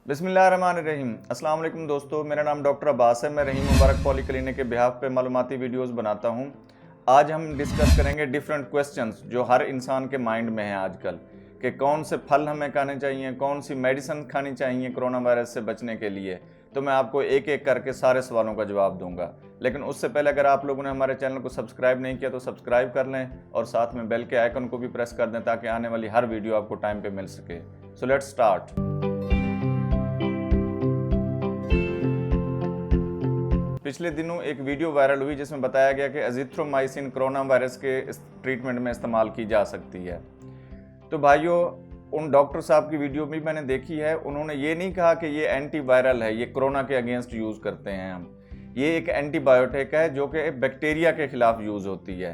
बिस्मिल्लाहिर्रहमानिर्रहीम। अस्सलाम वालेकुम दोस्तों, मेरा नाम डॉक्टर अब्बास है। मैं रहीम मुबारक पॉली क्लिनिक के बिहाफ पे मालूमाती वीडियोस बनाता हूं। आज हम डिस्कस करेंगे डिफरेंट क्वेश्चंस जो हर इंसान के माइंड में है आजकल, कि कौन से फल हमें खाने चाहिए, कौन सी मेडिसिन खानी चाहिए कोरोना वायरस से बचने के लिए। तो मैं आपको एक एक करके सारे सवालों का जवाब दूंगा। लेकिन उससे पहले अगर आप लोगों ने हमारे चैनल को सब्सक्राइब नहीं किया तो सब्सक्राइब कर लें और साथ में बेल के आइकन को भी प्रेस कर दें ताकि आने वाली हर वीडियो आपको टाइम पे मिल सके। So let's start. पिछले दिनों एक वीडियो वायरल हुई जिसमें बताया गया कि एजिथ्रोमाइसिन कोरोना वायरस के ट्रीटमेंट में इस्तेमाल की जा सकती है। तो भाइयों, उन डॉक्टर साहब की वीडियो भी मैंने देखी है। उन्होंने ये नहीं कहा कि ये एंटीवायरल है, ये कोरोना के अगेंस्ट यूज़ करते हैं हम। ये एक एंटीबायोटिक है जो कि बैक्टीरिया के खिलाफ यूज़ होती है।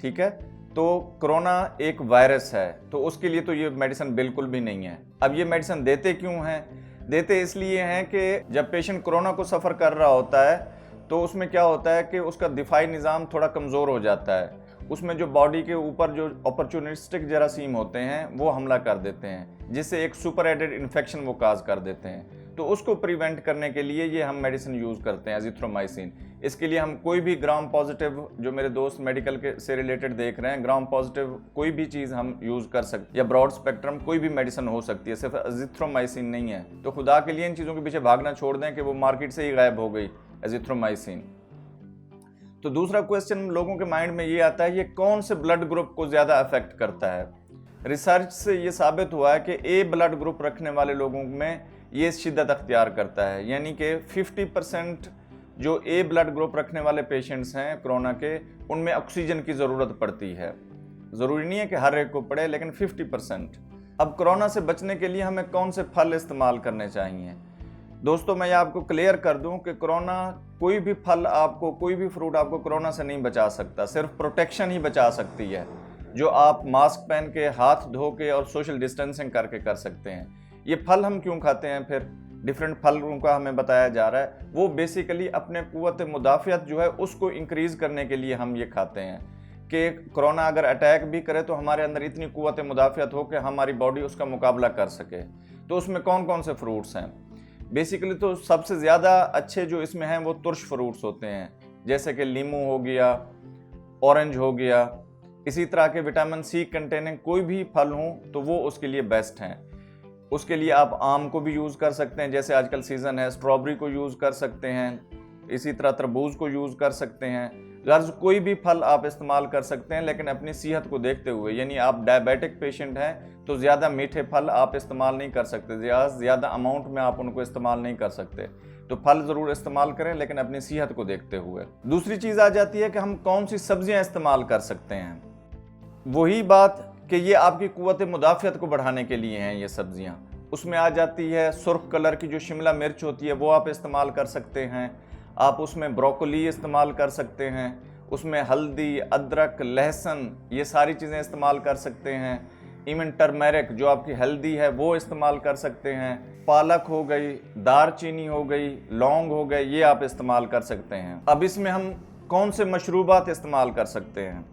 ठीक है, तो कोरोना एक वायरस है, तो उसके लिए तो ये मेडिसिन बिल्कुल भी नहीं है। अब ये मेडिसिन देते क्यों हैं? देते इसलिए हैं कि जब पेशेंट कोरोना को सफ़र कर रहा होता है तो उसमें क्या होता है कि उसका दिफाई निज़ाम थोड़ा कमज़ोर हो जाता है। उसमें जो बॉडी के ऊपर जो अपॉर्चुनिस्टिक जरासीम होते हैं वो हमला कर देते हैं, जिससे एक सुपर एडेड इन्फेक्शन वो काज कर देते हैं। तो उसको प्रिवेंट करने के लिए ये हम मेडिसिन यूज़ करते हैं एजिथ्रोमाइसिन। इसके लिए हम कोई भी ग्राम पॉजिटिव, जो मेरे दोस्त मेडिकल के से रिलेटेड देख रहे हैं, ग्राम पॉजिटिव कोई भी चीज़ हम यूज़ कर सकते हैं, या ब्रॉड स्पेक्ट्रम कोई भी मेडिसिन हो सकती है, सिर्फ एजिथ्रोमाइसिन नहीं है। तो खुदा के लिए इन चीज़ों के पीछे भागना छोड़ दें कि वो मार्केट से ही गायब हो गई एजिथ्रोमाइसिन। तो दूसरा क्वेश्चन लोगों के माइंड में ये आता है, ये कौन से ब्लड ग्रुप को ज़्यादा अफेक्ट करता है? रिसर्च से ये साबित हुआ है कि ए ब्लड ग्रुप रखने वाले लोगों में ये शिद्दत अख्तियार करता है, यानी कि 50% जो ए ब्लड ग्रुप रखने वाले पेशेंट्स हैं कोरोना के, उनमें ऑक्सीजन की ज़रूरत पड़ती है। ज़रूरी नहीं है कि हर एक को पड़े, लेकिन 50%। अब कोरोना से बचने के लिए हमें कौन से फल इस्तेमाल करने चाहिए? दोस्तों, मैं आपको क्लियर कर दूं कि कोरोना कोई भी फल आपको, कोई भी फ्रूट आपको कोरोना से नहीं बचा सकता। सिर्फ प्रोटेक्शन ही बचा सकती है, जो आप मास्क पहन के, हाथ धो के और सोशल डिस्टेंसिंग करके कर सकते हैं। ये फल हम क्यों खाते हैं फिर? डिफरेंट फलों का हमें बताया जा रहा है, वो बेसिकली अपने क़ुव्वत मुदाफ़ियत जो है उसको इंक्रीज़ करने के लिए हम ये खाते हैं कि कोरोना अगर अटैक भी करे तो हमारे अंदर इतनी क़ुव्वत मुदाफ़ियत हो कि हमारी बॉडी उसका मुकाबला कर सके। तो उसमें कौन कौन से फ्रूट्स हैं? बेसिकली तो सबसे ज़्यादा अच्छे जो इसमें हैं वो तुर्श फ्रूट्स होते हैं, जैसे कि लीमू हो गया, ऑरेंज हो गया। इसी तरह के विटामिन सी कंटेनिंग कोई भी फल हों तो वो उसके लिए बेस्ट हैं। उसके लिए आप आम को भी यूज़ कर सकते हैं, जैसे आजकल सीज़न है, स्ट्रॉबेरी को यूज़ कर सकते हैं। इसी तरह तरबूज को यूज़ कर सकते हैं। गर्ज कोई भी फल आप इस्तेमाल कर सकते हैं, लेकिन अपनी सेहत को देखते हुए। यानी आप डायबिटिक पेशेंट हैं तो ज़्यादा मीठे फल आप इस्तेमाल नहीं कर सकते, ज़्यादा अमाउंट में आप उनको इस्तेमाल नहीं कर सकते। तो फल ज़रूर इस्तेमाल करें, लेकिन अपनी सेहत को देखते हुए। दूसरी चीज़ आ जाती है कि हम कौन सी सब्जियां इस्तेमाल कर सकते हैं। वही बात कि ये आपकी क़ुव्वत मुदाफ़ियत को बढ़ाने के लिए हैं ये सब्जियाँ। उसमें आ जाती है सुर्ख कलर की जो शिमला मिर्च होती है, वो आप इस्तेमाल कर सकते हैं। आप उसमें ब्रोकली इस्तेमाल कर सकते हैं। उसमें हल्दी, अदरक, लहसुन, ये सारी चीज़ें इस्तेमाल कर सकते हैं। इवन टर्मेरिक जो आपकी हल्दी है वो इस्तेमाल कर सकते हैं। पालक हो गई, दारचीनी हो गई, लौंग हो गए, ये आप इस्तेमाल कर सकते हैं। अब इसमें हम कौन से मशरूबात इस्तेमाल कर सकते हैं?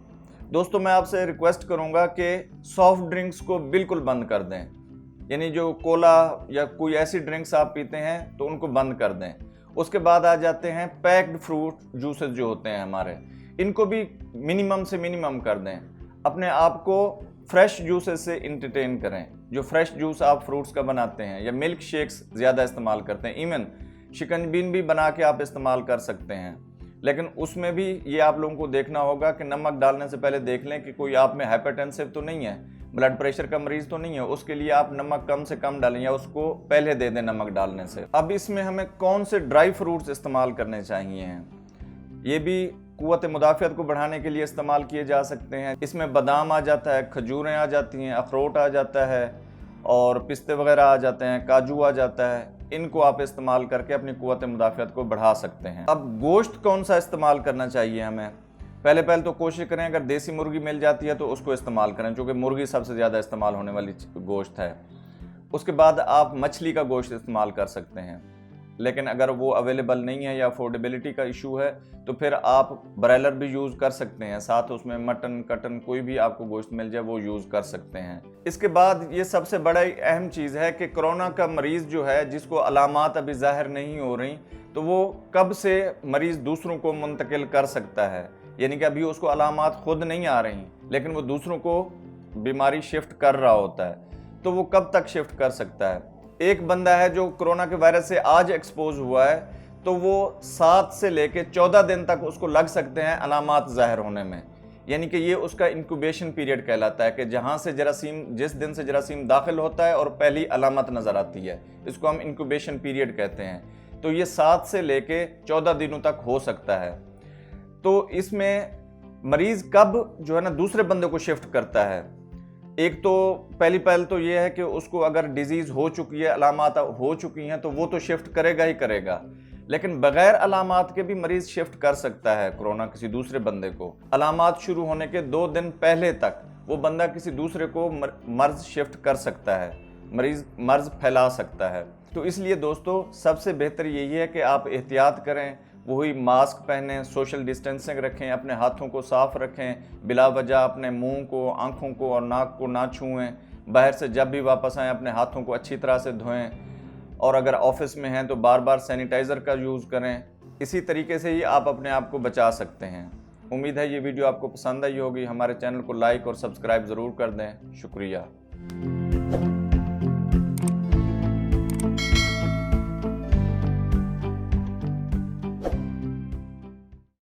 दोस्तों, मैं आपसे रिक्वेस्ट करूंगा कि सॉफ्ट ड्रिंक्स को बिल्कुल बंद कर दें। यानी जो कोला या कोई ऐसी ड्रिंक्स आप पीते हैं तो उनको बंद कर दें। उसके बाद आ जाते हैं पैक्ड फ्रूट जूसेस जो होते हैं हमारे, इनको भी मिनिमम से मिनिमम कर दें। अपने आप को फ्रेश जूसेस से इंटरटेन करें। जो फ्रेश जूस आप फ्रूट्स का बनाते हैं, या मिल्क शेक्स ज़्यादा इस्तेमाल करते हैं। इवन शिकंजीबी भी बना के आप इस्तेमाल कर सकते हैं, लेकिन उसमें भी ये आप लोगों को देखना होगा कि नमक डालने से पहले देख लें कि कोई आप में हाइपरटेंसिव तो नहीं है, ब्लड प्रेशर का मरीज़ तो नहीं है। उसके लिए आप नमक कम से कम डालें, या उसको पहले दे दें नमक डालने से। अब इसमें हमें कौन से ड्राई फ्रूट्स इस्तेमाल करने चाहिए हैं? ये भी क़ुव्वत मुदाफ़ियत को बढ़ाने के लिए इस्तेमाल किए जा सकते हैं। इसमें बादाम आ जाता है, खजूरें आ जाती हैं, अखरोट आ जाता है, और पिस्ते वगैरह आ जाते हैं, काजू आ जाता है। इनको आप इस्तेमाल करके अपनी क़ुव्वत मुदाफ़ियत को बढ़ा सकते हैं। अब गोश्त कौन सा इस्तेमाल करना चाहिए हमें? पहले तो कोशिश करें, अगर देसी मुर्गी मिल जाती है तो उसको इस्तेमाल करें, क्योंकि मुर्गी सबसे ज़्यादा इस्तेमाल होने वाली गोश्त है। उसके बाद आप मछली का गोश्त इस्तेमाल कर सकते हैं। लेकिन अगर वो अवेलेबल नहीं है या अफोर्डेबिलिटी का इशू है तो फिर आप ब्रॉयलर भी यूज़ कर सकते हैं, साथ उसमें मटन कटन कोई भी आपको गोश्त मिल जाए वो यूज़ कर सकते हैं। इसके बाद ये सबसे बड़ा अहम चीज़ है कि कोरोना का मरीज़ जो है, जिसको अलामात अभी ज़ाहिर नहीं हो रही, तो वो कब से मरीज़ दूसरों को मुंतकिल कर सकता है। यानी कि अभी उसको अलामात खुद नहीं आ रही लेकिन वो दूसरों को बीमारी शिफ्ट कर रहा होता है, तो वो कब तक शिफ्ट कर सकता है। एक बंदा है जो कोरोना के वायरस से आज एक्सपोज हुआ है, तो वो 7 से लेके 14 दिन तक उसको लग सकते हैं अलामात ज़ाहिर होने में। यानी कि ये उसका इंक्यूबेशन पीरियड कहलाता है कि जहाँ से जरासीम, जिस दिन से जरासीम दाखिल होता है और पहली अलामत नज़र आती है, इसको हम इंक्यूबेशन पीरियड कहते हैं। तो ये 7 से लेके 14 दिनों तक हो सकता है। तो इसमें मरीज़ कब जो है ना दूसरे बंदे को शिफ्ट करता है। एक तो पहल तो ये है कि उसको अगर डिजीज़ हो चुकी है, अलामात हो चुकी हैं, तो वो तो शिफ्ट करेगा ही करेगा, लेकिन बगैर अलामात के भी मरीज़ शिफ्ट कर सकता है कोरोना किसी दूसरे बंदे को। अलामात शुरू होने के 2 दिन पहले तक वो बंदा किसी दूसरे को मर्ज शिफ्ट कर सकता है, मरीज़ मर्ज फैला सकता है। तो इसलिए दोस्तों सबसे बेहतर यही है कि आप एहतियात करें, वही मास्क पहनें, सोशल डिस्टेंसिंग रखें, अपने हाथों को साफ़ रखें, बिला वजह अपने मुंह को, आँखों को और नाक को ना छुएं। बाहर से जब भी वापस आएँ अपने हाथों को अच्छी तरह से धोएं, और अगर ऑफिस में हैं तो बार बार सैनिटाइज़र का यूज़ करें। इसी तरीके से ही आप अपने आप को बचा सकते हैं। उम्मीद है ये वीडियो आपको पसंद आई होगी। हमारे चैनल को लाइक और सब्सक्राइब ज़रूर कर दें। शुक्रिया।